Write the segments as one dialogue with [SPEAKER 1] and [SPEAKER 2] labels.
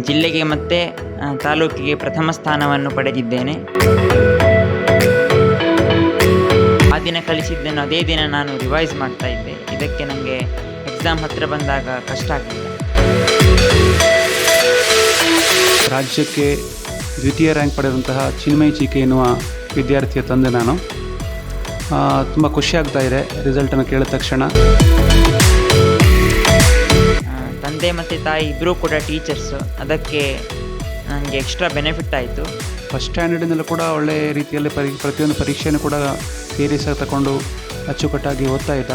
[SPEAKER 1] ಜಿಲ್ಲೆಗೆ ಮತ್ತು ತಾಲೂಕಿಗೆ ಪ್ರಥಮ ಸ್ಥಾನವನ್ನು ಪಡೆದಿದ್ದೇನೆ. ಆ ದಿನ ಕಲಿಸಿದ್ದನ್ನು ಅದೇ ದಿನ ನಾನು ರಿವೈಸ್ ಮಾಡ್ತಾ ಇದ್ದೆ. ಇದಕ್ಕೆ ನನಗೆ ಎಕ್ಸಾಮ್ ಹತ್ತಿರ ಬಂದಾಗ ಕಷ್ಟ ಆಗಲಿಲ್ಲ.
[SPEAKER 2] ರಾಜ್ಯಕ್ಕೆ ದ್ವಿತೀಯ ರ್ಯಾಂಕ್ ಪಡೆದಂತಹ ಚಿನ್ಮಯ್ ಜಿಕೆ ಎನ್ನುವ ವಿದ್ಯಾರ್ಥಿಯ ತಂದೆ ನಾನು. ತುಂಬ ಖುಷಿಯಾಗ್ತಾ ಇದೆ ರಿಸಲ್ಟನ್ನು ಕೇಳಿದ ತಕ್ಷಣ.
[SPEAKER 1] ತಂದೆ ಮತ್ತು ತಾಯಿ ಇಬ್ಬರೂ ಕೂಡ ಟೀಚರ್ಸು, ಅದಕ್ಕೆ ನನಗೆ ಎಕ್ಸ್ಟ್ರಾ ಬೆನಿಫಿಟ್ ಆಯಿತು.
[SPEAKER 2] ಫಸ್ಟ್ ಸ್ಟ್ಯಾಂಡರ್ಡಿನಲ್ಲೂ ಕೂಡ ಒಳ್ಳೆಯ ರೀತಿಯಲ್ಲಿ ಪ್ರತಿಯೊಂದು ಪರೀಕ್ಷೆಯನ್ನು ಕೂಡ ಸೀರಿಯಸ್ ತಗೊಂಡು ಅಚ್ಚುಕಟ್ಟಾಗಿ ಓದ್ತಾ ಇದ್ದ.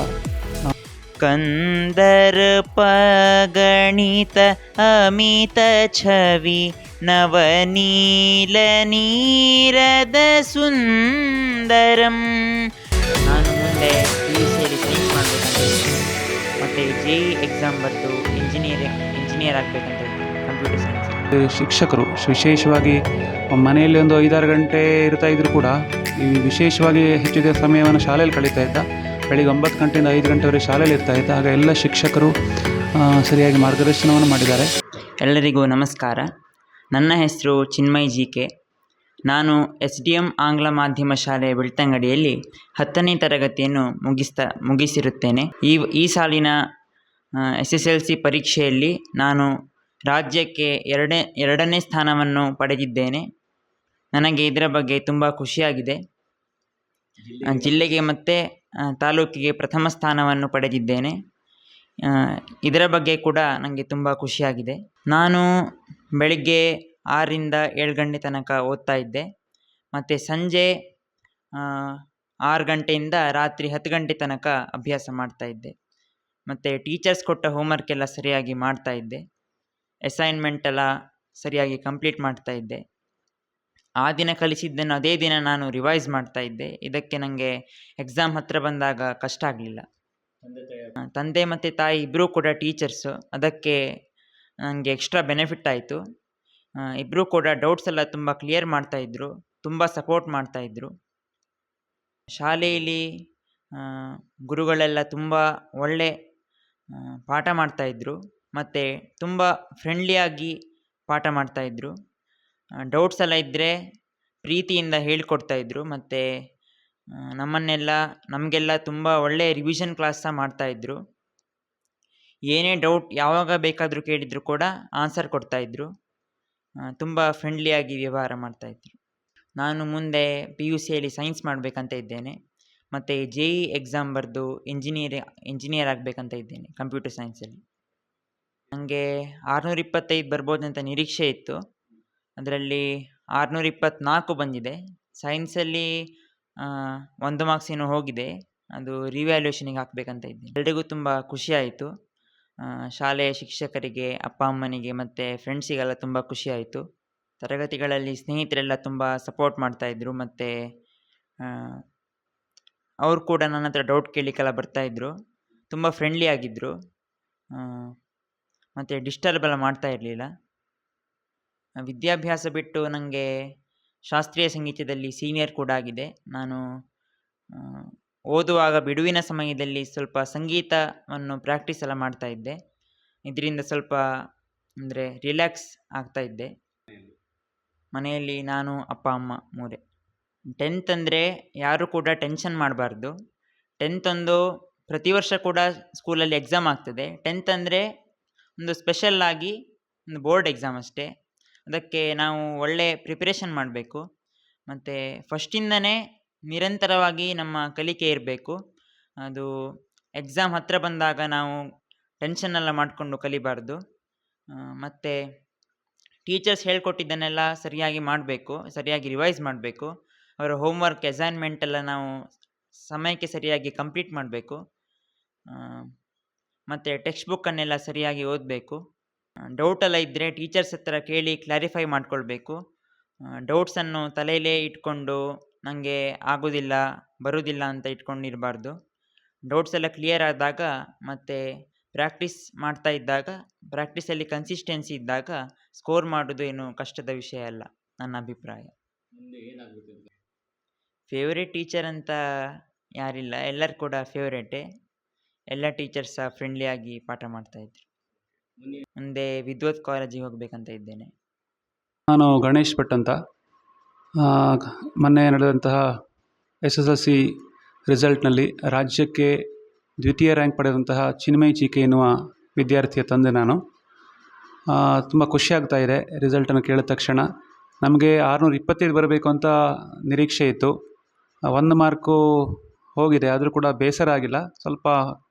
[SPEAKER 1] ಕಂದರ್ಪ ಗಣಿತ ಅಮಿತ ಛವಿ ನವನೀಲ ನೀರದ ಸುಂದರಂ. ನಾನು ಮುಂದೆ PUCಯಲ್ಲಿ ಸೈನ್ಸ್ ಮಾಡಬೇಕಂತ ಇದ್ದೀನಿ, ಮತ್ತು JEE ಎಕ್ಸಾಮ್ ಬರೆದು ಇಂಜಿನಿಯರ್ ಆಗಬೇಕಂತ ಇದ್ದೀನಿ, ಕಂಪ್ಯೂಟರ್ ಸೈನ್ಸ್.
[SPEAKER 2] ಶಿಕ್ಷಕರು ವಿಶೇಷವಾಗಿ ಮನೆಯಲ್ಲಿ ಒಂದು 5-6 ಗಂಟೆ ಇರ್ತಾ ಇದ್ರು ಕೂಡ ಈ ವಿಶೇಷವಾಗಿ ಹೆಚ್ಚಿನ ಸಮಯವನ್ನು ಶಾಲೆಯಲ್ಲಿ ಕಳೀತಾ ಇದ್ದ. ಬೆಳಿಗ್ಗೆ 9 ಗಂಟೆಯಿಂದ 5 ಗಂಟೆವರೆಗೆ ಶಾಲೆಯಲ್ಲಿ ಇರ್ತಾ ಇದ್ದ. ಆಗ ಎಲ್ಲ ಶಿಕ್ಷಕರು ಸರಿಯಾಗಿ ಮಾರ್ಗದರ್ಶನವನ್ನು ಮಾಡಿದ್ದಾರೆ.
[SPEAKER 1] ಎಲ್ಲರಿಗೂ ನಮಸ್ಕಾರ. ನನ್ನ ಹೆಸರು ಚಿನ್ಮಯ್ ಜಿಕೆ. ನಾನು SDM ಆಂಗ್ಲ ಮಾಧ್ಯಮ ಶಾಲೆ ಬೆಳ್ತಂಗಡಿಯಲ್ಲಿ 10ನೇ ತರಗತಿಯನ್ನು ಮುಗಿಸಿರುತ್ತೇನೆ. ಈ ಸಾಲಿನ SSLC ಪರೀಕ್ಷೆಯಲ್ಲಿ ನಾನು ರಾಜ್ಯಕ್ಕೆ ಎರಡನೇ ಸ್ಥಾನವನ್ನು ಪಡೆದಿದ್ದೇನೆ. ನನಗೆ ಇದರ ಬಗ್ಗೆ ತುಂಬ ಖುಷಿಯಾಗಿದೆ. ಜಿಲ್ಲೆಗೆ ಮತ್ತು ತಾಲೂಕಿಗೆ ಪ್ರಥಮ ಸ್ಥಾನವನ್ನು ಪಡೆದಿದ್ದೇನೆ. ಇದರ ಬಗ್ಗೆ ಕೂಡ ನನಗೆ ತುಂಬ ಖುಷಿಯಾಗಿದೆ. ನಾನು ಬೆಳಿಗ್ಗೆ 6ರಿಂದ 7 ಗಂಟೆ ತನಕ ಓದ್ತಾ ಇದ್ದೆ, ಮತ್ತು ಸಂಜೆ 6 ಗಂಟೆಯಿಂದ ರಾತ್ರಿ 10 ಗಂಟೆ ತನಕ ಅಭ್ಯಾಸ ಮಾಡ್ತಾ ಇದ್ದೆ. ಮತ್ತು ಟೀಚರ್ಸ್ ಕೊಟ್ಟ ಹೋಮ್ವರ್ಕ್ ಎಲ್ಲ ಸರಿಯಾಗಿ ಮಾಡ್ತಾ ಇದ್ದೆ. ಅಸೈನ್ಮೆಂಟ್ ಎಲ್ಲ ಸರಿಯಾಗಿ ಕಂಪ್ಲೀಟ್ ಮಾಡ್ತಾ ಇದ್ದೆ. ಆ ದಿನ ಕಲಿಸಿದ್ದನ್ನು ಅದೇ ದಿನ ನಾನು ರಿವೈಸ್ ಮಾಡ್ತಾ ಇದ್ದೆ. ಇದಕ್ಕೆ ನನಗೆ ಎಕ್ಸಾಮ್ ಹತ್ತಿರ ಬಂದಾಗ ಕಷ್ಟ ಆಗಲಿಲ್ಲ. ತಂದೆ ಮತ್ತು ತಾಯಿ ಇಬ್ಬರೂ ಕೂಡ ಟೀಚರ್ಸು, ಅದಕ್ಕೆ ನನಗೆ ಎಕ್ಸ್ಟ್ರಾ ಬೆನಿಫಿಟ್ ಆಯಿತು. ಇಬ್ಬರೂ ಕೂಡ ಡೌಟ್ಸ್ ಎಲ್ಲ ತುಂಬ ಕ್ಲಿಯರ್ ಮಾಡ್ತಾಯಿದ್ರು, ತುಂಬ ಸಪೋರ್ಟ್ ಮಾಡ್ತಾಯಿದ್ರು. ಶಾಲೆಯಲ್ಲಿ ಗುರುಗಳೆಲ್ಲ ತುಂಬ ಒಳ್ಳೆ ಪಾಠ ಮಾಡ್ತಾಯಿದ್ರು, ಮತ್ತು ತುಂಬ ಫ್ರೆಂಡ್ಲಿಯಾಗಿ ಪಾಠ ಮಾಡ್ತಾಯಿದ್ರು. ಡೌಟ್ಸ್ ಎಲ್ಲ ಇದ್ದರೆ ಪ್ರೀತಿಯಿಂದ ಹೇಳ್ಕೊಡ್ತಾಯಿದ್ರು, ಮತ್ತು ನಮಗೆಲ್ಲ ತುಂಬ ಒಳ್ಳೆಯ ರಿವಿಷನ್ ಕ್ಲಾಸ್ ಸಹ ಮಾಡ್ತಾಯಿದ್ರು. ಏನೇ ಡೌಟ್ ಯಾವಾಗ ಬೇಕಾದರೂ ಕೇಳಿದರೂ ಕೂಡ ಆನ್ಸರ್ ಕೊಡ್ತಾಯಿದ್ರು. ತುಂಬ ಫ್ರೆಂಡ್ಲಿಯಾಗಿ ವ್ಯವಹಾರ ಮಾಡ್ತಾಯಿದ್ರು. ನಾನು ಮುಂದೆ PUCಯಲ್ಲಿ ಸೈನ್ಸ್ ಮಾಡಬೇಕಂತ ಇದ್ದೇನೆ, ಮತ್ತು JEE ಎಕ್ಸಾಮ್ ಬರೆದು ಇಂಜಿನಿಯರ್ ಆಗಬೇಕಂತ ಇದ್ದೇನೆ ಕಂಪ್ಯೂಟರ್ ಸೈನ್ಸಲ್ಲಿ. ನನಗೆ 625 ಬರ್ಬೋದಂತ ನಿರೀಕ್ಷೆ ಇತ್ತು. ಅದರಲ್ಲಿ 624 ಬಂದಿದೆ. ಸೈನ್ಸಲ್ಲಿ 1 ಮಾರ್ಕ್ಸ್ ಏನೋ ಹೋಗಿದೆ, ಅದು ರಿವ್ಯಾಲ್ಯೂಷನಿಗೆ ಹಾಕಬೇಕಂತ ಇದ್ದೀನಿ. ಎಲ್ರಿಗೂ ತುಂಬ ಖುಷಿಯಾಯಿತು. ಶಾಲೆಯ ಶಿಕ್ಷಕರಿಗೆ, ಅಪ್ಪ ಅಮ್ಮನಿಗೆ ಮತ್ತು ಫ್ರೆಂಡ್ಸಿಗೆಲ್ಲ ತುಂಬ ಖುಷಿಯಾಯಿತು. ತರಗತಿಗಳಲ್ಲಿ ಸ್ನೇಹಿತರೆಲ್ಲ ತುಂಬ ಸಪೋರ್ಟ್ ಮಾಡ್ತಾಯಿದ್ರು, ಮತ್ತು ಅವರು ಕೂಡ ನನ್ನ ಹತ್ರ ಡೌಟ್ ಕೇಳಲಿಕ್ಕೆಲ್ಲ ಬರ್ತಾಯಿದ್ರು. ತುಂಬ ಫ್ರೆಂಡ್ಲಿ ಆಗಿದ್ದರು, ಮತ್ತು ಡಿಸ್ಟರ್ಬ್ ಎಲ್ಲ ಮಾಡ್ತಾ ಇರಲಿಲ್ಲ. ವಿದ್ಯಾಭ್ಯಾಸ ಬಿಟ್ಟು ನನಗೆ ಶಾಸ್ತ್ರೀಯ ಸಂಗೀತದಲ್ಲಿ ಸೀನಿಯರ್ ಕೂಡ ಆಗಿದೆ. ನಾನು ಓದುವಾಗ ಬಿಡುವಿನ ಸಮಯದಲ್ಲಿ ಸ್ವಲ್ಪ ಸಂಗೀತವನ್ನು ಪ್ರಾಕ್ಟೀಸ್ ಎಲ್ಲ ಮಾಡ್ತಾಯಿದ್ದೆ. ಇದರಿಂದ ಸ್ವಲ್ಪ ರಿಲ್ಯಾಕ್ಸ್ ಆಗ್ತಾಯಿದ್ದೆ. ಮನೆಯಲ್ಲಿ ನಾನು, ಅಪ್ಪ ಅಮ್ಮ ಮೂರೇ. 10th ಅಂದರೆ ಯಾರೂ ಕೂಡ ಟೆನ್ಷನ್ ಮಾಡಬಾರ್ದು. 10th ಒಂದು ಪ್ರತಿ ವರ್ಷ ಕೂಡ ಸ್ಕೂಲಲ್ಲಿ ಎಕ್ಸಾಮ್ ಆಗ್ತದೆ. 10th ಅಂದರೆ ಒಂದು ಸ್ಪೆಷಲ್ಲಾಗಿ ಒಂದು ಬೋರ್ಡ್ ಎಕ್ಸಾಮ್ ಅಷ್ಟೇ. ಅದಕ್ಕೆ ನಾವು ಒಳ್ಳೆ ಪ್ರಿಪರೇಷನ್ ಮಾಡಬೇಕು, ಮತ್ತು ಫಸ್ಟಿಂದನೇ ನಿರಂತರವಾಗಿ ನಮ್ಮ ಕಲಿಕೆ ಇರಬೇಕು. ಅದು ಎಕ್ಸಾಮ್ ಹತ್ತಿರ ಬಂದಾಗ ನಾವು ಟೆನ್ಷನ್ನೆಲ್ಲ ಮಾಡಿಕೊಂಡು ಕಲಿಬಾರ್ದು. ಮತ್ತು ಟೀಚರ್ಸ್ ಹೇಳ್ಕೊಟ್ಟಿದ್ದನ್ನೆಲ್ಲ ಸರಿಯಾಗಿ ಮಾಡಬೇಕು, ಸರಿಯಾಗಿ ರಿವೈಸ್ ಮಾಡಬೇಕು. ಅವರ ಹೋಮ್ವರ್ಕ್, ಅಸೈನ್ಮೆಂಟ್ ಎಲ್ಲ ನಾವು ಸಮಯಕ್ಕೆ ಸರಿಯಾಗಿ ಕಂಪ್ಲೀಟ್ ಮಾಡಬೇಕು. ಮತ್ತು ಟೆಕ್ಸ್ಟ್ ಬುಕ್ಕನ್ನೆಲ್ಲ ಸರಿಯಾಗಿ ಓದಬೇಕು. ಡೌಟೆಲ್ಲ ಇದ್ದರೆ ಟೀಚರ್ಸ್ ಹತ್ರ ಕೇಳಿ ಕ್ಲಾರಿಫೈ ಮಾಡ್ಕೊಳ್ಬೇಕು. ಡೌಟ್ಸನ್ನು ತಲೆಯಲ್ಲೇ ಇಟ್ಕೊಂಡು ನನಗೆ ಆಗೋದಿಲ್ಲ, ಬರೋದಿಲ್ಲ ಅಂತ ಇಟ್ಕೊಂಡಿರಬಾರ್ದು. ಡೌಟ್ಸ್ ಎಲ್ಲ ಕ್ಲಿಯರ್ ಆದಾಗ ಮತ್ತು ಪ್ರಾಕ್ಟೀಸ್ ಮಾಡ್ತಾ ಇದ್ದಾಗ, ಪ್ರಾಕ್ಟೀಸಲ್ಲಿ ಕನ್ಸಿಸ್ಟೆನ್ಸಿ ಇದ್ದಾಗ ಸ್ಕೋರ್ ಮಾಡೋದು ಏನು ಕಷ್ಟದ ವಿಷಯ ಅಲ್ಲ, ನನ್ನ ಅಭಿಪ್ರಾಯ. ಫೇವ್ರೇಟ್ ಟೀಚರ್ ಅಂತ ಯಾರಿಲ್ಲ, ಎಲ್ಲರೂ ಕೂಡ ಫೇವ್ರೇಟೇ. ಎಲ್ಲ ಟೀಚರ್ಸ್ ಸಹ ಫ್ರೆಂಡ್ಲಿಯಾಗಿ ಪಾಠ ಮಾಡ್ತಾಯಿದ್ರು. ಮುಂದೆ ವಿದ್ವತ್ ಕಾಲೇಜಿಗೆ ಹೋಗಬೇಕಂತ ಇದ್ದೇನೆ.
[SPEAKER 2] ನಾನು ಗಣೇಶ್ ಭಟ್ ಅಂತ. ಆ, ಮೊನ್ನೆ ನಡೆದಂತಹ SSLC ರಿಸಲ್ಟ್ನಲ್ಲಿ ರಾಜ್ಯಕ್ಕೆ ದ್ವಿತೀಯ ರ್ಯಾಂಕ್ ಪಡೆದಂತಹ ಚಿನ್ಮಯ್ ಚೀಕೆ ಎನ್ನುವ ವಿದ್ಯಾರ್ಥಿಯ ತಂದೆ ನಾನು. ತುಂಬ ಖುಷಿಯಾಗ್ತಾ ಇದೆ ರಿಸಲ್ಟನ್ನು ಕೇಳಿದ ತಕ್ಷಣ. ನಮಗೆ 625 ಬರಬೇಕು ಅಂತ ನಿರೀಕ್ಷೆ ಇತ್ತು. 1 ಮಾರ್ಕು ಹೋಗಿದೆ, ಆದರೂ ಕೂಡ ಬೇಸರ ಆಗಿಲ್ಲ. ಸ್ವಲ್ಪ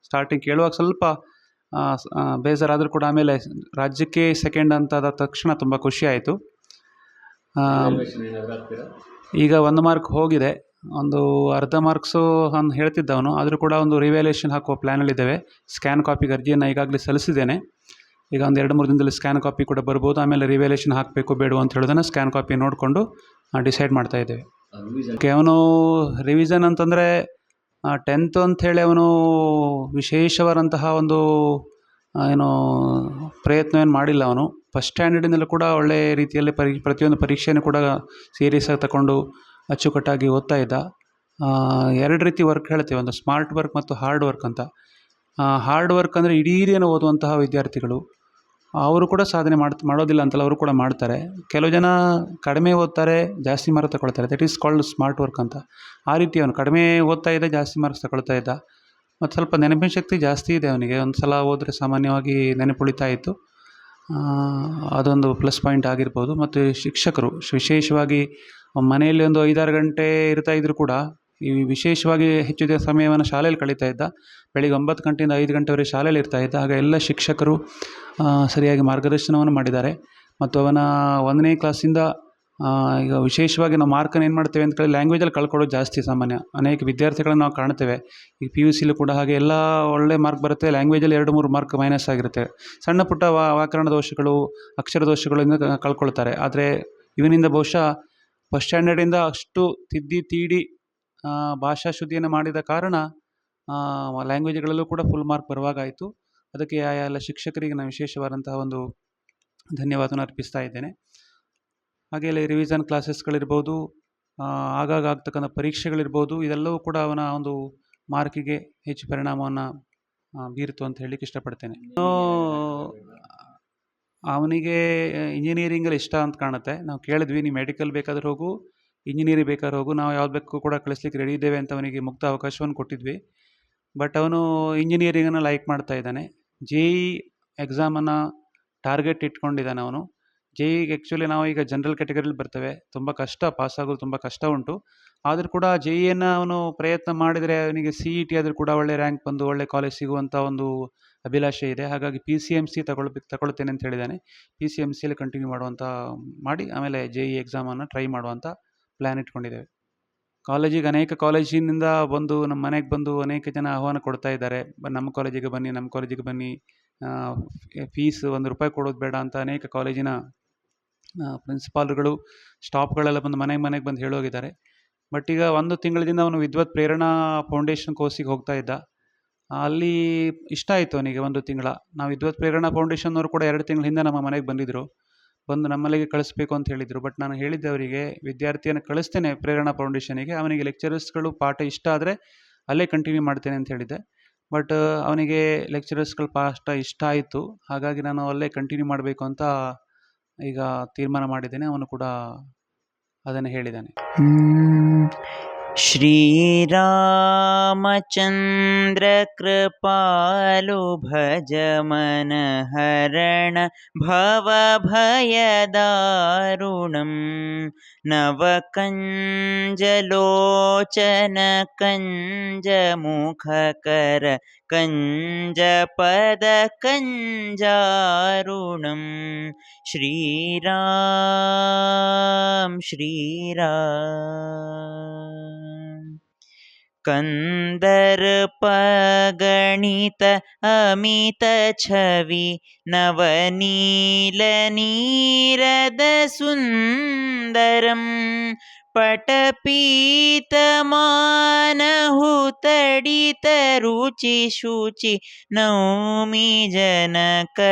[SPEAKER 2] ಸ್ಟಾರ್ಟಿಂಗ್ ಕೇಳುವಾಗ ಸ್ವಲ್ಪ ಬೇಸರ ಆದರೂ ಕೂಡ ಆಮೇಲೆ ರಾಜ್ಯಕ್ಕೆ ಸೆಕೆಂಡ್ ಅಂತಾದ ತಕ್ಷಣ ತುಂಬ ಖುಷಿ ಆಯಿತು. ಈಗ 1 ಮಾರ್ಕ್ ಹೋಗಿದೆ, ಒಂದು ಅರ್ಧ ಮಾರ್ಕ್ಸು ನಾನು ಹೇಳ್ತಿದ್ದವನು, ಆದರೂ ಕೂಡ ಒಂದು ರಿವ್ಯಾಲ್ಯೂಯೇಷನ್ ಹಾಕುವ ಪ್ಲ್ಯಾನಲ್ಲಿದ್ದೇವೆ. ಸ್ಕ್ಯಾನ್ ಕಾಪಿಗೆ ಅರ್ಜಿಯನ್ನು ಈಗಾಗಲೇ ಸಲ್ಲಿಸಿದ್ದೇನೆ. ಈಗ ಒಂದು 2-3 ದಿನದಲ್ಲಿ ಸ್ಕ್ಯಾನ್ ಕಾಪಿ ಕೂಡ ಬರ್ಬೋದು. ಆಮೇಲೆ ರಿವ್ಯಾಲ್ಯೂಯೇಷನ್ ಹಾಕಬೇಕು ಬೇಡವಾ ಅಂತ ಹೇಳೋದನ್ನು ಸ್ಕ್ಯಾನ್ ಕಾಪಿ ನೋಡಿಕೊಂಡು ಡಿಸೈಡ್ ಮಾಡ್ತಾ ಇದ್ದೇವೆ. ಅವನು ರಿವಿಷನ್ ಅಂತಂದರೆ 10th ಅಂಥೇಳಿ ಅವನು ವಿಶೇಷವಾದಂತಹ ಒಂದು ಏನು ಪ್ರಯತ್ನ ಏನು ಮಾಡಿಲ್ಲ. ಅವನು ಫಸ್ಟ್ ಸ್ಟ್ಯಾಂಡರ್ಡಿನಲ್ಲೂ ಕೂಡ ಒಳ್ಳೆಯ ರೀತಿಯಲ್ಲಿ ಪ್ರತಿಯೊಂದು ಪರೀಕ್ಷೆಯನ್ನು ಕೂಡ ಸೀರಿಯಸ್ಸಾಗಿ ತಗೊಂಡು ಅಚ್ಚುಕಟ್ಟಾಗಿ ಓದ್ತಾ ಇದ್ದ. 2 ರೀತಿ ವರ್ಕ್ ಹೇಳ್ತೇವೆ, ಒಂದು ಸ್ಮಾರ್ಟ್ ವರ್ಕ್ ಮತ್ತು ಹಾರ್ಡ್ ವರ್ಕ್ ಅಂತ. ಹಾರ್ಡ್ ವರ್ಕ್ ಅಂದರೆ ಇಡೀ ದಿನ ಓದುವಂತಹ ವಿದ್ಯಾರ್ಥಿಗಳು, ಅವರು ಕೂಡ ಸಾಧನೆ ಮಾಡೋದಿಲ್ಲ ಅಂತಲ್ಲ, ಅವರು ಕೂಡ ಮಾಡ್ತಾರೆ. ಕೆಲವು ಜನ ಕಡಿಮೆ ಓದ್ತಾರೆ, ಜಾಸ್ತಿ ಮಾರ್ಕ್ಸ್ ತಗೊಳ್ತಾರೆ, that is called smart work ಅಂತ. ಆ ರೀತಿ ಅವನು ಕಡಿಮೆ ಓದ್ತಾ ಇದ್ದ, ಜಾಸ್ತಿ ಮಾರ್ಕ್ಸ್ ತಗೊಳ್ತಾ ಇದ್ದ. ಮತ್ತು ಸ್ವಲ್ಪ ನೆನಪಿನ ಶಕ್ತಿ ಜಾಸ್ತಿ ಇದೆ ಅವನಿಗೆ. ಒಂದು ಸಲ ಓದಿದ್ರೆ ಸಾಮಾನ್ಯವಾಗಿ ನೆನಪುಳಿತಾ ಇತ್ತು. ಅದೊಂದು ಪ್ಲಸ್ ಪಾಯಿಂಟ್ ಆಗಿರ್ಬೋದು. ಮತ್ತು ಶಿಕ್ಷಕರು ವಿಶೇಷವಾಗಿ ಮನೆಯಲ್ಲಿ ಒಂದು 5-6 ಗಂಟೆ ಇರ್ತಾ ಇದ್ದರೂ ಕೂಡ ಈ ವಿಶೇಷವಾಗಿ ಹೆಚ್ಚು ಸಮಯವನ್ನು ಶಾಲೆಯಲ್ಲಿ ಕಳೀತಾ ಇದ್ದ. ಬೆಳಿಗ್ಗೆ 9 ಗಂಟೆಯಿಂದ 5 ಗಂಟೆವರೆಗೆ ಶಾಲೆಯಲ್ಲಿ ಇರ್ತಾ ಇದ್ದ. ಆಗ ಎಲ್ಲ ಶಿಕ್ಷಕರು ಸರಿಯಾಗಿ ಮಾರ್ಗದರ್ಶನವನ್ನು ಮಾಡಿದ್ದಾರೆ. ಮತ್ತು ಅವನ 1ನೇ ಕ್ಲಾಸಿಂದ ಈಗ ವಿಶೇಷವಾಗಿ ನಾವು ಮಾರ್ಕನ್ನು ಏನು ಮಾಡ್ತೇವೆ ಅಂತ ಕೇಳಿ ಲ್ಯಾಂಗ್ವೇಜಲ್ಲಿ ಕಳ್ಕೊಳ್ಳೋದು ಜಾಸ್ತಿ ಸಾಮಾನ್ಯ. ಅನೇಕ ವಿದ್ಯಾರ್ಥಿಗಳನ್ನು ನಾವು ಕಾಣ್ತೇವೆ. ಈಗ PUCಲೂ ಕೂಡ ಹಾಗೆ ಎಲ್ಲ ಒಳ್ಳೆ ಮಾರ್ಕ್ ಬರುತ್ತೆ, ಲ್ಯಾಂಗ್ವೇಜಲ್ಲಿ 2-3 ಮಾರ್ಕ್ ಮೈನಸ್ ಆಗಿರುತ್ತೆ. ಸಣ್ಣ ಪುಟ್ಟ ವ್ಯಾಕರಣ ದೋಷಗಳು, ಅಕ್ಷರ ದೋಷಗಳಿಂದ ಕಳ್ಕೊಳ್ತಾರೆ. ಆದರೆ ಇವನಿಂದ ಬಹುಶಃ ಫಸ್ಟ್ ಸ್ಟ್ಯಾಂಡರ್ಡಿಂದ ಅಷ್ಟು ತಿದ್ದಿ ತೀಡಿ ಭಾಷಾ ಶುದ್ಧಿಯನ್ನು ಮಾಡಿದ ಕಾರಣ ಲ್ಯಾಂಗ್ವೇಜ್ಗಳಲ್ಲೂ ಕೂಡ ಫುಲ್ ಮಾರ್ಕ್ ಬರುವಾಗಾಯಿತು. ಅದಕ್ಕೆ ಎಲ್ಲ ಶಿಕ್ಷಕರಿಗೆ ನಾನು ವಿಶೇಷವಾದಂತಹ ಒಂದು ಧನ್ಯವಾದವನ್ನು ಅರ್ಪಿಸ್ತಾ ಇದ್ದೇನೆ. ಹಾಗೆ ರಿವಿಷನ್ ಕ್ಲಾಸಸ್ಗಳಿರ್ಬೋದು, ಆಗಾಗ ಆಗ್ತಕ್ಕಂಥ ಪರೀಕ್ಷೆಗಳಿರ್ಬೋದು, ಇದೆಲ್ಲವೂ ಕೂಡ ಅವನ ಒಂದು ಮಾರ್ಕಿಗೆ ಹೆಚ್ಚು ಪರಿಣಾಮವನ್ನು ಬೀರಿತು ಅಂತ ಹೇಳಲಿಕ್ಕೆ ಇಷ್ಟಪಡ್ತೇನೆ. ಅವನಿಗೆ ಇಂಜಿನಿಯರಿಂಗಲ್ಲಿ ಇಷ್ಟ ಅಂತ ಕಾಣುತ್ತೆ. ನಾವು ಕೇಳಿದ್ವಿ, ನೀವು ಮೆಡಿಕಲ್ ಬೇಕಾದ್ರೆ ಹೋಗು, ಇಂಜಿನಿಯರಿಂಗ್ ಬೇಕಾದ್ರೆ ಹೋಗು, ನಾವು ಯಾವ್ದು ಬೇಕು ಕೂಡ ಕಳಿಸ್ಲಿಕ್ಕೆ ರೆಡಿ ಇದ್ದೇವೆ ಅಂತ ಅವನಿಗೆ ಮುಕ್ತ ಅವಕಾಶವನ್ನು ಕೊಟ್ಟಿದ್ವಿ. ಬಟ್ ಅವನು ಇಂಜಿನಿಯರಿಂಗನ್ನು ಲೈಕ್ ಮಾಡ್ತಾ ಇದ್ದಾನೆ. JEE ಎಕ್ಸಾಮನ್ನು ಟಾರ್ಗೆಟ್ ಇಟ್ಕೊಂಡಿದ್ದಾನೆ ಅವನು. JEE ಆ್ಯಕ್ಚುಲಿ ನಾವು ಈಗ ಜನರಲ್ ಕ್ಯಾಟಗರಿಲಿ ಬರ್ತೇವೆ, ತುಂಬ ಕಷ್ಟ, ಪಾಸಾಗೋದು ತುಂಬ ಕಷ್ಟ ಉಂಟು. ಆದರೂ ಕೂಡ JEEಯನ್ನು ಅವನು ಪ್ರಯತ್ನ ಮಾಡಿದರೆ ಅವನಿಗೆ CET ಆದರೂ ಕೂಡ ಒಳ್ಳೆ ರ್ಯಾಂಕ್ ಬಂದು ಒಳ್ಳೆ ಕಾಲೇಜ್ ಸಿಗುವಂಥ ಒಂದು ಅಭಿಲಾಷೆ ಇದೆ. ಹಾಗಾಗಿ PCMC ತಗೊಳ್ತೇನೆ ಅಂತ ಹೇಳಿದ್ದಾನೆ. PCMCಯಲ್ಲಿ ಕಂಟಿನ್ಯೂ ಮಾಡಿ ಆಮೇಲೆ JEE ಎಕ್ಸಾಮನ್ನು ಟ್ರೈ ಮಾಡುವಂಥ ಪ್ಲ್ಯಾನ್ ಇಟ್ಕೊಂಡಿದ್ದೇವೆ. ಕಾಲೇಜಿಗೆ ಅನೇಕ ಕಾಲೇಜಿನಿಂದ ಬಂದು ನಮ್ಮ ಮನೆಗೆ ಬಂದು ಅನೇಕ ಜನ ಆಹ್ವಾನ ಕೊಡ್ತಾ ಇದ್ದಾರೆ, ನಮ್ಮ ಕಾಲೇಜಿಗೆ ಬನ್ನಿ, ಫೀಸ್ ₹1 ಕೊಡೋದು ಬೇಡ ಅಂತ ಅನೇಕ ಕಾಲೇಜಿನ ಪ್ರಿನ್ಸಿಪಾಲ್ಗಳು, ಸ್ಟಾಫ್ಗಳೆಲ್ಲ ಬಂದು ಮನೆಗೆ ಬಂದು ಹೇಳೋಗಿದ್ದಾರೆ. ಬಟ್ ಈಗ 1 ತಿಂಗಳಿಂದ ಅವನು ವಿದ್ವತ್ ಪ್ರೇರಣಾ ಫೌಂಡೇಶನ್ ಕೋರ್ಸಿಗೆ ಹೋಗ್ತಾ ಇದ್ದ. ಅಲ್ಲಿ ಇಷ್ಟ ಆಯಿತು ಅವನಿಗೆ 1 ತಿಂಗಳ. ನಾವು ವಿದ್ವತ್ ಪ್ರೇರಣಾ ಫೌಂಡೇಶನ್ನವರು ಕೂಡ 2 ತಿಂಗಳ ಹಿಂದೆ ನಮ್ಮ ಮನೆಗೆ ಬಂದು ನಮ್ಮಲ್ಲಿಗೆ ಕಳಿಸ್ಬೇಕು ಅಂತ ಹೇಳಿದರು. ಬಟ್ ನಾನು ಹೇಳಿದ್ದೆ ಅವರಿಗೆ, ವಿದ್ಯಾರ್ಥಿಯನ್ನು ಕಳಿಸ್ತೇನೆ ಪ್ರೇರಣಾ ಫೌಂಡೇಶನಿಗೆ, ಅವನಿಗೆ ಲೆಕ್ಚರರ್ಸ್ಗಳು ಪಾಠ ಇಷ್ಟ ಆದರೆ ಅಲ್ಲೇ ಕಂಟಿನ್ಯೂ ಮಾಡ್ತೇನೆ ಅಂತ ಹೇಳಿದ್ದೆ. ಬಟ್ ಅವನಿಗೆ ಲೆಕ್ಚರರ್ಸ್ಗಳ ಪಾಠ ಇಷ್ಟ ಆಯಿತು. ಹಾಗಾಗಿ ನಾನು ಅಲ್ಲೇ ಕಂಟಿನ್ಯೂ ಮಾಡಬೇಕು ಅಂತ ಈಗ ತೀರ್ಮಾನ ಮಾಡಿದ್ದೇನೆ. ಅವನು ಕೂಡ ಅದನ್ನು ಹೇಳಿದ್ದಾನೆ.
[SPEAKER 1] ಶ್ರೀರಾಮಚಂದ್ರ ಕೃಪಾಲು ಭಜ ಮನ ಹರಣ ಭವಭಯದಾರುಣಂ ನವಕಂಜಲೋಚನ ಕಂಜಮುಖಕರ ಕಂಜಪದ ಕಂಜಾರುಣಂ ಶ್ರೀರಾಮ್ ಕಂದರ್ಪ ಗಣಿತ ಅಮಿತ ಛವಿ ನವನೀಲ ನೀರದ ಸುಂದರಂ पटपीतमानहु तडितरुचिशुचि नौमि जनकसुतावरं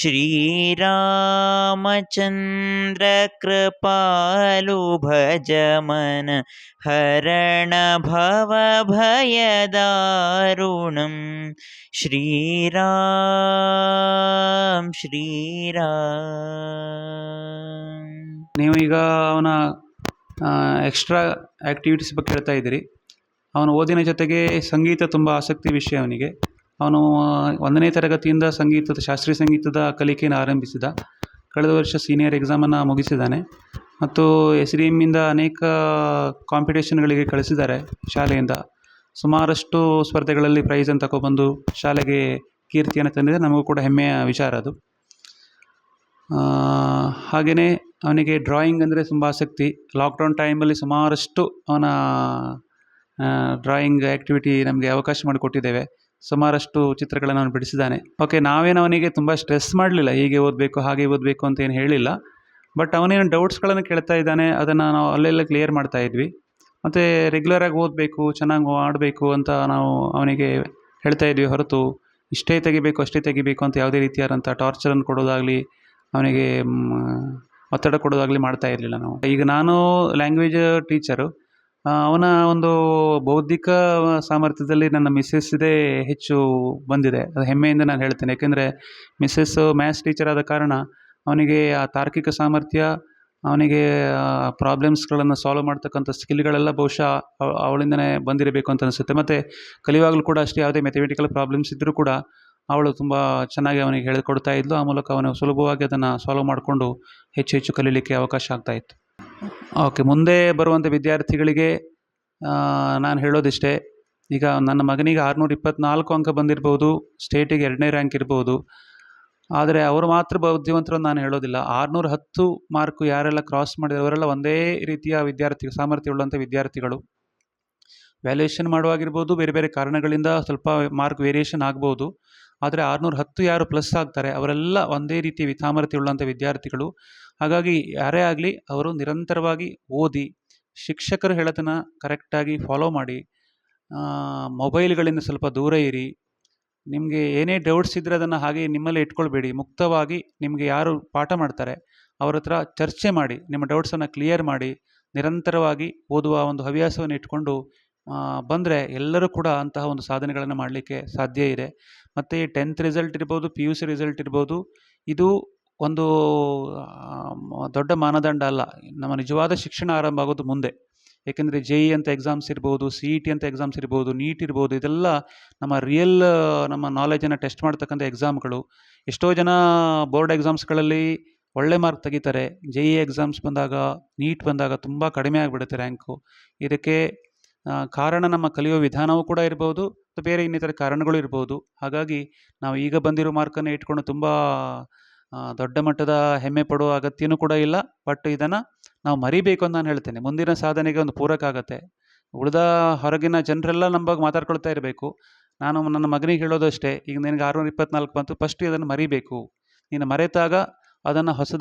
[SPEAKER 1] श्रीरामचन्द्रकृपालु भजमन हरण भवभयदारुणं श्रीराम श्रीराम.
[SPEAKER 2] ನೀವು ಈಗ ಅವನ ಎಕ್ಸ್ಟ್ರಾ ಆ್ಯಕ್ಟಿವಿಟೀಸ್ ಬಗ್ಗೆ ಹೇಳ್ತಾ ಇದ್ದೀರಿ. ಅವನು ಓದಿನ ಜೊತೆಗೆ ಸಂಗೀತ ತುಂಬ ಆಸಕ್ತಿ ವಿಷಯ ಅವನಿಗೆ. ಅವನು 1ನೇ ತರಗತಿಯಿಂದ ಶಾಸ್ತ್ರೀಯ ಸಂಗೀತದ ಕಲಿಕೆಯನ್ನು ಆರಂಭಿಸಿದ. ಕಳೆದ ವರ್ಷ ಸೀನಿಯರ್ ಎಕ್ಸಾಮನ್ನು ಮುಗಿಸಿದ್ದಾನೆ ಮತ್ತು SDMಯಿಂದ ಅನೇಕ ಕಾಂಪಿಟೇಷನ್ಗಳಿಗೆ ಕಳಿಸಿದ್ದಾರೆ ಶಾಲೆಯಿಂದ. ಸುಮಾರಷ್ಟು ಸ್ಪರ್ಧೆಗಳಲ್ಲಿ ಪ್ರೈಸನ್ನು ತಗೊಬಂದು ಶಾಲೆಗೆ ಕೀರ್ತಿಯನ್ನು ತಂದಿದೆ. ನಮಗೂ ಕೂಡ ಹೆಮ್ಮೆಯ ವಿಚಾರ ಅದು. ಹಾಗೆಯೇ ಅವನಿಗೆ ಡ್ರಾಯಿಂಗ್ ಅಂದರೆ ತುಂಬ ಆಸಕ್ತಿ. ಲಾಕ್ಡೌನ್ ಟೈಮಲ್ಲಿ ಸುಮಾರಷ್ಟು ಅವನ ಡ್ರಾಯಿಂಗ್ ಆ್ಯಕ್ಟಿವಿಟಿ ನಮಗೆ ಅವಕಾಶ ಮಾಡಿಕೊಟ್ಟಿದ್ದೇವೆ. ಸುಮಾರಷ್ಟು ಚಿತ್ರಗಳನ್ನು ಅವನು ಬಿಡಿಸಿದ್ದಾನೆ. ಓಕೆ, ನಾವೇನು ಅವನಿಗೆ ತುಂಬ ಸ್ಟ್ರೆಸ್ ಮಾಡಲಿಲ್ಲ, ಹೀಗೆ ಓದಬೇಕು ಹಾಗೆ ಓದಬೇಕು ಅಂತ ಏನು ಹೇಳಿಲ್ಲ. ಬಟ್ ಅವನೇನು ಡೌಟ್ಸ್ಗಳನ್ನು ಕೇಳ್ತಾ ಇದ್ದಾನೆ, ಅದನ್ನು ನಾವು ಅಲ್ಲೆಲ್ಲ ಕ್ಲಿಯರ್ ಮಾಡ್ತಾ ಇದ್ವಿ. ಮತ್ತು ರೆಗ್ಯುಲರಾಗಿ ಓದಬೇಕು, ಚೆನ್ನಾಗಿ ಆಡಬೇಕು ಅಂತ ನಾವು ಅವನಿಗೆ ಹೇಳ್ತಾ ಇದ್ವಿ ಹೊರತು ಇಷ್ಟೇ ತೆಗಿಬೇಕು ಅಷ್ಟೇ ತೆಗಿಬೇಕು ಅಂತ ಯಾವುದೇ ರೀತಿಯಾದಂಥ ಟಾರ್ಚರನ್ನು ಕೊಡೋದಾಗಲಿ ಅವನಿಗೆ ಒತ್ತಡ ಕೊಡೋದಾಗಲಿ ಮಾಡ್ತಾ ಇರಲಿಲ್ಲ ನಾವು. ಈಗ ನಾನು ಲ್ಯಾಂಗ್ವೇಜ್ ಟೀಚರು. ಅವನ ಒಂದು ಬೌದ್ಧಿಕ ಸಾಮರ್ಥ್ಯದಲ್ಲಿ ನನ್ನ ಮಿಸ್ಸೆಸ್ದೇ ಹೆಚ್ಚು ಬಂದಿದೆ. ಅದು ಹೆಮ್ಮೆಯಿಂದ ನಾನು ಹೇಳ್ತೇನೆ. ಯಾಕೆಂದರೆ ಮಿಸ್ಸೆಸ್ಸು ಮ್ಯಾಥ್ಸ್ ಟೀಚರ್ ಆದ ಕಾರಣ ಅವನಿಗೆ ಆ ತಾರ್ಕಿಕ ಸಾಮರ್ಥ್ಯ, ಅವನಿಗೆ ಪ್ರಾಬ್ಲಮ್ಸ್ಗಳನ್ನು ಸಾಲ್ವ್ ಮಾಡ್ತಕ್ಕಂಥ ಸ್ಕಿಲ್ಗಳೆಲ್ಲ ಬಹುಶಃ ಅವಳಿಂದನೇ ಬಂದಿರಬೇಕು ಅಂತ ಅನಿಸುತ್ತೆ. ಮತ್ತು ಕಲಿಯುವಾಗಲೂ ಕೂಡ ಅಷ್ಟೇ, ಯಾವುದೇ ಮ್ಯಾಥಮೆಟಿಕಲ್ ಪ್ರಾಬ್ಲಮ್ಸ್ ಇದ್ದರೂ ಕೂಡ ಅವಳು ತುಂಬ ಚೆನ್ನಾಗಿ ಅವನಿಗೆ ಹೇಳಿಕೊಡ್ತಾ ಇದ್ಲು. ಆ ಮೂಲಕ ಅವನು ಸುಲಭವಾಗಿ ಅದನ್ನು ಸಾಲ್ವ್ ಮಾಡಿಕೊಂಡು ಹೆಚ್ಚು ಹೆಚ್ಚು ಕಲೀಲಿಕ್ಕೆ ಅವಕಾಶ ಆಗ್ತಾಯಿತ್ತು. ಓಕೆ, ಮುಂದೆ ಬರುವಂಥ ವಿದ್ಯಾರ್ಥಿಗಳಿಗೆ ನಾನು ಹೇಳೋದಿಷ್ಟೇ. ಈಗ ನನ್ನ ಮಗನಿಗೆ 624 ಅಂಕ ಬಂದಿರ್ಬೋದು, ಸ್ಟೇಟಿಗೆ 2ನೇ ರ್ಯಾಂಕ್ ಇರ್ಬೋದು. ಆದರೆ ಅವರು ಮಾತ್ರ ಬುದ್ಧಿವಂತರು ನಾನು ಹೇಳೋದಿಲ್ಲ. 610 ಮಾರ್ಕು ಯಾರೆಲ್ಲ ಕ್ರಾಸ್ ಮಾಡಿದ್ರು ಅವರೆಲ್ಲ ಒಂದೇ ರೀತಿಯ ಸಾಮರ್ಥ್ಯ ಉಳ್ಳಂಥ ವಿದ್ಯಾರ್ಥಿಗಳು. ವ್ಯಾಲ್ಯೂಯೇಷನ್ ಮಾಡುವಾಗಿರ್ಬೋದು, ಬೇರೆ ಬೇರೆ ಕಾರಣಗಳಿಂದ ಸ್ವಲ್ಪ ಮಾರ್ಕ್ ವೇರಿಯೇಷನ್ ಆಗ್ಬೋದು. ಆದರೆ 610 ಯಾರು ಪ್ಲಸ್ ಆಗ್ತಾರೆ ಅವರೆಲ್ಲ ಒಂದೇ ರೀತಿಯ ಸಾಮರ್ಥ್ಯ ಉಳ್ಳಂಥ ವಿದ್ಯಾರ್ಥಿಗಳು. ಹಾಗಾಗಿ ಯಾರೇ ಆಗಲಿ ಅವರು ನಿರಂತರವಾಗಿ ಓದಿ, ಶಿಕ್ಷಕರು ಹೇಳೋದನ್ನು ಕರೆಕ್ಟಾಗಿ ಫಾಲೋ ಮಾಡಿ, ಮೊಬೈಲ್ಗಳಿಂದ ಸ್ವಲ್ಪ ದೂರ ಇರಿ. ನಿಮಗೆ ಏನೇ ಡೌಟ್ಸ್ ಇದ್ದರೆ ಅದನ್ನು ಹಾಗೆ ನಿಮ್ಮಲ್ಲೇ ಇಟ್ಕೊಳ್ಬೇಡಿ. ಮುಕ್ತವಾಗಿ ನಿಮಗೆ ಯಾರು ಪಾಠ ಮಾಡ್ತಾರೆ ಅವ್ರ ಹತ್ರ ಚರ್ಚೆ ಮಾಡಿ, ನಿಮ್ಮ ಡೌಟ್ಸನ್ನು ಕ್ಲಿಯರ್ ಮಾಡಿ, ನಿರಂತರವಾಗಿ ಓದುವ ಒಂದು ಹವ್ಯಾಸವನ್ನು ಇಟ್ಕೊಂಡು ಬಂದರೆ ಎಲ್ಲರೂ ಕೂಡ ಅಂತಹ ಒಂದು ಸಾಧನೆಗಳನ್ನು ಮಾಡಲಿಕ್ಕೆ ಸಾಧ್ಯ ಇದೆ. ಮತ್ತು 10th ರಿಸಲ್ಟ್ ಇರ್ಬೋದು, PUC ರಿಸಲ್ಟ್ ಇರ್ಬೋದು, ಇದು ಒಂದು ದೊಡ್ಡ ಮಾನದಂಡ ಅಲ್ಲ. ನಮ್ಮ ನಿಜವಾದ ಶಿಕ್ಷಣ ಆರಂಭ ಆಗೋದು ಮುಂದೆ. ಏಕೆಂದರೆ JEE ಅಂತ ಎಕ್ಸಾಮ್ಸ್ ಇರ್ಬೋದು, CET ಅಂತ ಎಕ್ಸಾಮ್ಸ್ ಇರ್ಬೋದು, ನೀಟ್ ಇರ್ಬೋದು, ಇದೆಲ್ಲ ನಮ್ಮ ನಾಲೆಜನ್ನು ಟೆಸ್ಟ್ ಮಾಡ್ತಕ್ಕಂಥ ಎಕ್ಸಾಮ್ಗಳು. ಎಷ್ಟೋ ಜನ ಬೋರ್ಡ್ ಎಕ್ಸಾಮ್ಸ್ಗಳಲ್ಲಿ ಒಳ್ಳೆ ಮಾರ್ಕ್ ತೆಗಿತಾರೆ. JEE ಎಕ್ಸಾಮ್ಸ್ ಬಂದಾಗ, ನೀಟ್ ಬಂದಾಗ ತುಂಬ ಕಡಿಮೆ ಆಗಿಬಿಡುತ್ತೆ ರ್ಯಾಂಕು. ಇದಕ್ಕೆ ಕಾರಣ ನಮ್ಮ ಕಲಿಯೋ ವಿಧಾನವೂ ಕೂಡ ಇರ್ಬೋದು, ಬೇರೆ ಇನ್ನಿತರ ಕಾರಣಗಳು ಇರ್ಬೋದು. ಹಾಗಾಗಿ ನಾವು ಈಗ ಬಂದಿರೋ ಮಾರ್ಕನ್ನು ಇಟ್ಕೊಂಡು ತುಂಬ ದೊಡ್ಡ ಮಟ್ಟದ ಹೆಮ್ಮೆ ಪಡುವ ಅಗತ್ಯನೂ ಕೂಡ ಇಲ್ಲ. ಬಟ್ ಇದನ್ನು ನಾವು ಮರಿಬೇಕು ಅಂತ ನಾನು ಹೇಳ್ತೇನೆ. ಮುಂದಿನ ಸಾಧನೆಗೆ ಒಂದು ಪೂರಕ ಆಗುತ್ತೆ. ಉಳಿದ ಹೊರಗಿನ ಜನರೆಲ್ಲ ನಮ್ಮ ಬಗ್ಗೆ ಮಾತಾಡ್ಕೊಳ್ತಾ ಇರಬೇಕು. ನಾನು ನನ್ನ ಮಗನಿಗೆ ಹೇಳೋದು ಅಷ್ಟೇ, ಈಗ ನಿನಗೆ 624 ಬಂತು, ಫಸ್ಟ್ ಅದನ್ನು ಮರಿಬೇಕು. ನೀನು ಮರೆತಾಗ ಅದನ್ನು ಹೊಸ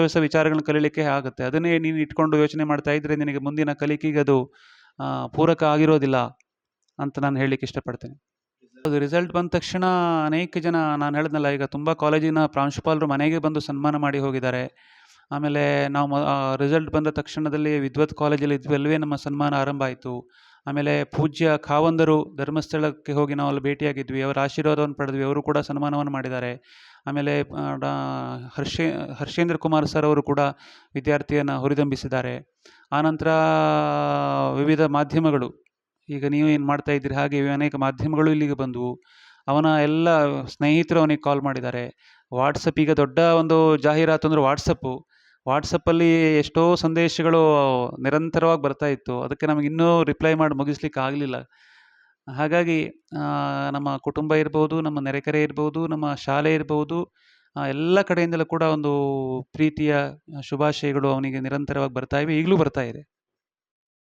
[SPEAKER 2] ಹೊಸ ವಿಚಾರಗಳನ್ನ ಕಲೀಲಿಕ್ಕೆ ಆಗುತ್ತೆ. ಅದನ್ನೇ ನೀನು ಇಟ್ಕೊಂಡು ಯೋಚನೆ ಮಾಡ್ತಾ ಇದ್ದರೆ ನಿನಗೆ ಮುಂದಿನ ಕಲಿಕೆಗೆ ಅದು ಪೂರಕ ಆಗಿರೋದಿಲ್ಲ ಅಂತ ನಾನು ಹೇಳಲಿಕ್ಕೆ ಇಷ್ಟಪಡ್ತೇನೆ. ಅದು ರಿಸಲ್ಟ್ ಬಂದ ತಕ್ಷಣ ಅನೇಕ ಜನ, ನಾನು ಹೇಳಿದ್ನಲ್ಲ ಈಗ ತುಂಬ ಕಾಲೇಜಿನ ಪ್ರಾಂಶುಪಾಲರು ಮನೆಗೆ ಬಂದು ಸನ್ಮಾನ ಮಾಡಿ ಹೋಗಿದ್ದಾರೆ. ಆಮೇಲೆ ನಾವು ರಿಸಲ್ಟ್ ಬಂದ ತಕ್ಷಣದಲ್ಲಿ ವಿದ್ವತ್ ಕಾಲೇಜಲ್ಲಿ ಇದ್ವಲ್ವೇ ನಮ್ಮ ಸನ್ಮಾನ ಆರಂಭ ಆಯಿತು. ಆಮೇಲೆ ಪೂಜ್ಯ ಖಾವಂದರು ಧರ್ಮಸ್ಥಳಕ್ಕೆ ಹೋಗಿ ನಾವು ಅಲ್ಲಿ ಭೇಟಿಯಾಗಿದ್ವಿ, ಅವರ ಆಶೀರ್ವಾದವನ್ನು ಪಡೆದ್ವಿ, ಅವರು ಕೂಡ ಸನ್ಮಾನವನ್ನು ಮಾಡಿದ್ದಾರೆ. ಆಮೇಲೆ ಹರ್ಷೇಂದ್ರ ಕುಮಾರ್ ಸರ್ ಅವರು ಕೂಡ ವಿದ್ಯಾರ್ಥಿಯನ್ನು ಹುರಿದುಂಬಿಸಿದ್ದಾರೆ. ಆನಂತರ ವಿವಿಧ ಮಾಧ್ಯಮಗಳು, ಈಗ ನೀವು ಏನು ಮಾಡ್ತಾ ಇದ್ದೀರಿ ಹಾಗೆ ಅನೇಕ ಮಾಧ್ಯಮಗಳು ಇಲ್ಲಿಗೆ ಬಂದವು. ಅವನ ಎಲ್ಲ ಸ್ನೇಹಿತರು ಅವನಿಗೆ ಕಾಲ್ ಮಾಡಿದ್ದಾರೆ. ವಾಟ್ಸಪ್ ಈಗ ದೊಡ್ಡ ಒಂದು ಜಾಹೀರಾತು ಅಂದರೆ ವಾಟ್ಸಪ್ಪಲ್ಲಿ ಎಷ್ಟೋ ಸಂದೇಶಗಳು ನಿರಂತರವಾಗಿ ಬರ್ತಾ ಇತ್ತು. ಅದಕ್ಕೆ ನಮಗೆ ಇನ್ನೂ ರಿಪ್ಲೈ ಮಾಡಿ ಮುಗಿಸ್ಲಿಕ್ಕೆ ಆಗಲಿಲ್ಲ. ಹಾಗಾಗಿ ನಮ್ಮ ಕುಟುಂಬ ಇರ್ಬೋದು, ನಮ್ಮ ನೆರೆಕೆರೆ ಇರ್ಬೋದು, ನಮ್ಮ ಶಾಲೆ ಇರ್ಬೋದು, ಎಲ್ಲ ಕಡೆಯಿಂದಲೂ ಕೂಡ ಒಂದು ಪ್ರೀತಿಯ ಶುಭಾಶಯಗಳು ಅವನಿಗೆ ನಿರಂತರವಾಗಿ ಬರ್ತಾ ಇವೆ, ಈಗಲೂ ಬರ್ತಾ ಇದೆ.